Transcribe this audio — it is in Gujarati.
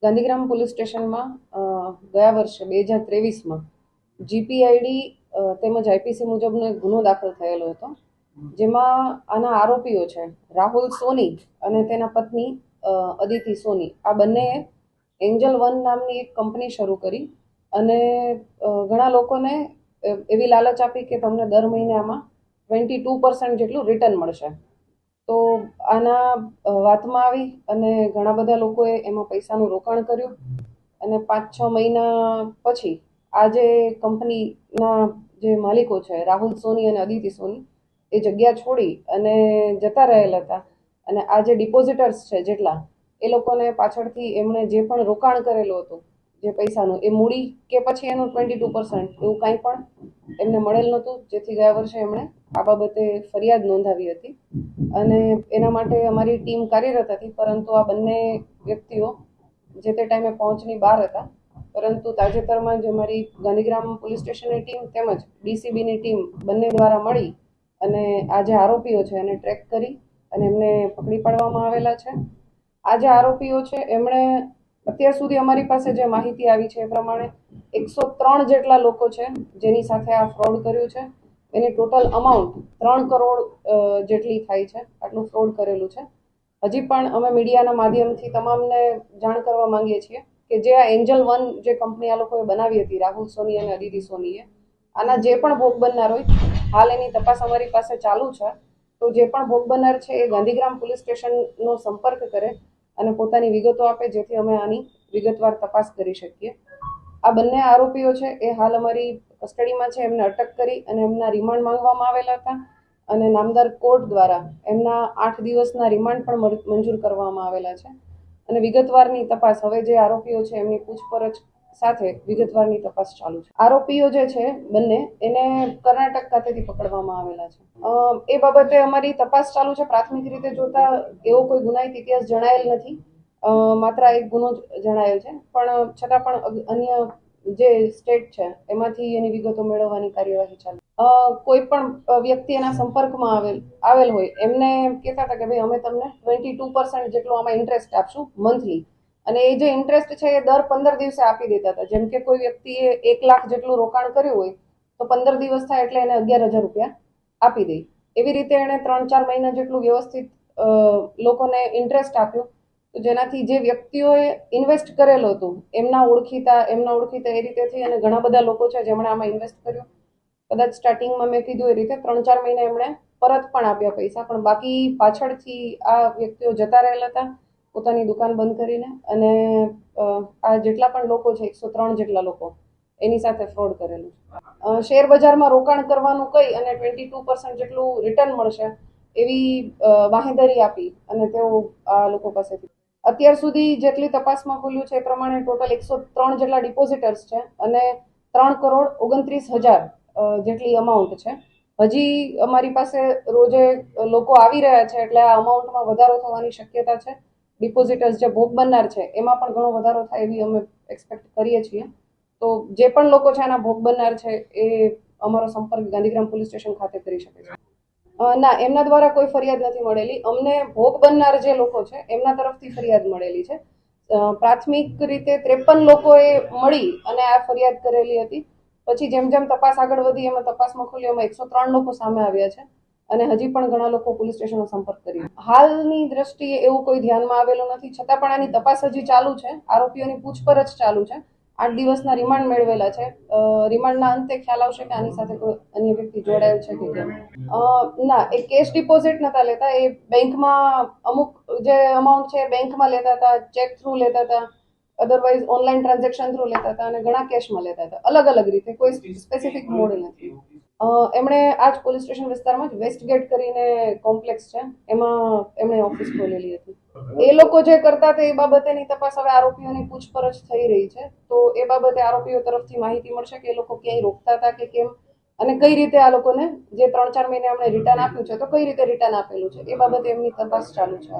ગાંધીગ્રામ પોલીસ સ્ટેશનમાં ગયા વર્ષે 2023માં જીપીઆઈડી તેમજ આઈપીસી મુજબનો એક ગુનો દાખલ થયેલો હતો, જેમાં આના આરોપીઓ છે રાહુલ સોની અને તેના પત્ની અદિતિ સોની. આ બંનેએ એન્જલ વન નામની એક કંપની શરૂ કરી અને ઘણા લોકોને એવી લાલચ આપી કે તમને દર મહિને આમાં 22% જેટલું રિટર્ન મળશે. તો આના વાતમાં આવી અને ઘણા બધા લોકોએ એમાં પૈસાનું રોકાણ કર્યું અને 5-6 મહિના પછી આ જે કંપનીના જે માલિકો છે રાહુલ સોની અને અદિતિ સોની એ જગ્યા છોડી અને જતા રહેલા હતા. અને આ જે ડિપોઝિટર્સ છે જેટલા એ લોકોને પાછળથી એમણે જે પણ રોકાણ કરેલું હતું જે પૈસાનું એ મૂડી કે પછી એનું 22% એવું કાંઈ પણ એમને મળેલ નહોતું, જેથી ગયા વર્ષે એમણે આ બાબતે ફરિયાદ નોંધાવી હતી અને એના માટે અમારી ટીમ કાર્યરત હતી. પરંતુ આ બંને વ્યક્તિઓ જે તે ટાઈમે પહોંચની બહાર હતા. પરંતુ તાજેતરમાં જ અમારી ગાંધીગ્રામ પોલીસ સ્ટેશનની ટીમ તેમજ ડીસીબીની ટીમ બંને દ્વારા મળી અને આ જે આરોપીઓ છે એને ટ્રેક કરી અને એમને પકડી પાડવામાં આવેલા છે. આ જે આરોપીઓ છે એમણે અત્યાર સુધી અમારી પાસે જે માહિતી આવી છે એ પ્રમાણે 103 જેટલા લોકો છે જેની સાથે આ ફ્રોડ કર્યું છે. એની ટોટલ અમાઉન્ટ 3 કરોડ જેટલી થાય છે. આટલું ફ્રોડ કરેલું છે. હજી પણ અમે મીડિયાના માધ્યમથી તમામને જાણ કરવા માંગીએ છીએ કે જે આ એન્જલ વન જે કંપની આ લોકોએ બનાવી હતી રાહુલ સોની અને અદિતિ સોનીએ, આના જે પણ ભોગ બનનાર હોય હાલ એની તપાસ અમારી પાસે ચાલુ છે. તો જે પણ ભોગ બનનાર છે એ ગાંધીગ્રામ પોલીસ સ્ટેશનનો સંપર્ક કરે અને પોતાની વિગતો આપે, જેથી અમે આની વિગતવાર તપાસ કરી શકીએ. આ બંને આરોપીઓ છે એ હાલ અમારી કસ્ટડીમાં છે. એમને અટક કરી અને એમના રિમાન્ડ માંગવામાં આવેલા હતા અને નામદાર કોર્ટ દ્વારા એમના 8 દિવસના રિમાન્ડ પણ મંજૂર કરવામાં આવેલા છે. અને વિગતવારની તપાસ હવે જે આરોપીઓ છે એમની પૂછપરછ સાથે વિગતવારની તપાસ ચાલુ છે. આરોપીઓ જે છે બંને એને કર્ણાટક ખાતેથી પકડવામાં આવેલા છે. એ બાબતે અમારી તપાસ ચાલુ છે. પ્રાથમિક રીતે જોતા એવો કોઈ ગુનાહિત ઇતિહાસ જણાયેલ નથી, માત્ર એક ગુનો જણાયેલ છે. પણ છતાં પણ અન્ય જે સ્ટેટ છે એમાંથી એની વિગતો મેળવવાની કાર્યવાહી ચાલુ. કોઈ પણ વ્યક્તિ એના સંપર્કમાં આવેલ હોય એમને કહેતા હતા કે ભાઈ અમે તમને 22% જેટલો આમાં ઇન્ટરેસ્ટ આપશું મંથલી, અને એ જે ઇન્ટરેસ્ટ છે એ દર 15 દિવસે આપી દેતા હતા. જેમ કે કોઈ વ્યક્તિએ 1 લાખ જેટલું રોકાણ કર્યું હોય તો 15 દિવસ થાય એટલે એને 11,000 રૂપિયા આપી દે. એવી રીતે એણે 3-4 મહિના જેટલું વ્યવસ્થિત લોકોને ઇન્ટરેસ્ટ આપ્યું. તો જેનાથી જે વ્યક્તિઓએ ઇન્વેસ્ટ કરેલું હતું એમના ઓળખીતા એ રીતેથી અને ઘણા બધા લોકો છે જેમણે આમાં ઇન્વેસ્ટ કર્યું. કદાચ સ્ટાર્ટિંગમાં મેં કીધું એ રીતે 3-4 મહિના એમણે પરત પણ આપ્યા પૈસા, પણ બાકી પાછળથી આ વ્યક્તિઓ જતા રહેલા હતા પોતાની દુકાન બંધ કરીને. અને આ જેટલા પણ લોકો છે 103 જેટલા લોકો એની સાથે ફ્રોડ કરેલું છે. શેર બજારમાં રોકાણ કરવાનું કહી અને 22% જેટલું રિટર્ન મળશે એવી બાંહેધરી આપી અને તેઓ આ લોકો પાસેથી અત્યાર સુધી જેટલી તપાસમાં ખુલ્યું છે એ પ્રમાણે ટોટલ 103 જેટલા ડિપોઝિટર્સ છે અને 3,29,00,000 જેટલી અમાઉન્ટ છે. હજી અમારી પાસે રોજે લોકો આવી રહ્યા છે એટલે આ અમાઉન્ટમાં વધારો થવાની શક્યતા છે. ડિપોઝિટર્સ જે ભોગ બનનાર છે એમાં પણ ઘણો વધારો થાય એવી અમે એક્સપેક્ટ કરીએ છીએ. તો જે પણ લોકો છે આના ભોગ બનનાર છે એ અમારો સંપર્ક ગાંધીગ્રામ પોલીસ સ્ટેશન ખાતે કરી શકે છે. ના, એમના દ્વારા કોઈ ફરિયાદ નથી મળેલી. અમને ભોગ બનનાર જે લોકો છે એમના તરફથી ફરિયાદ મળેલી છે. પ્રાથમિક રીતે 53 લોકોએ મળી અને આ ફરિયાદ કરેલી હતી. પછી જેમ જેમ તપાસ આગળ વધી એમાં તપાસમાં ખુલ્લી એમાં 103 લોકો સામે આવ્યા છે અને હજી પણ ઘણા લોકો પોલીસ સ્ટેશનનો સંપર્ક કર્યો. હાલની દ્રષ્ટિએ એવું કોઈ ધ્યાનમાં આવેલું નથી, છતાં પણ આની તપાસ હજી ચાલુ છે. આરોપીઓની પૂછપરછ ચાલુ છે. 8 દિવસના રિમાન્ડ મેળવેલા છે. રિમાન્ડના અંતે ખ્યાલ આવશે કે આની સાથે કોઈ અન્ય વ્યક્તિ જોડાયેલ છે કે કેમ. ના, એ કેશ ડિપોઝિટ નતા લેતા. એ બેંકમાં અમુક જે અમાઉન્ટ છે એ બેંકમાં લેતા હતા, ચેક થ્રુ લેતા હતા, અધરવાઇઝ ઓનલાઈન ટ્રાન્ઝેક્શન થ્રુ લેતા હતા અને ઘણા કેશમાં લેતા હતા. અલગ અલગ રીતે, કોઈ સ્પેસિફિક મોડ નથી. એમણે આ જ પોલીસ સ્ટેશન વિસ્તારમાં જ વેસ્ટ ગેટ કરીને કોમ્પ્લેક્સ છે એમાં એમણે ઓફિસ ખોલેલી હતી. એ લોકો જે કરતા હતા એ બાબતેની તપાસ હવે આરોપીઓની પૂછપરછ થઈ રહી છે. તો એ બાબતે આરોપીઓ તરફથી માહિતી મળશે કે એ લોકો ક્યાંય રોકતા હતા કે કેમ અને કઈ રીતે આ લોકોને જે 3-4 મહિને એમણે રિટર્ન આપ્યું છે તો કઈ રીતે રિટર્ન આપેલું છે એ બાબતે એમની તપાસ ચાલુ છે.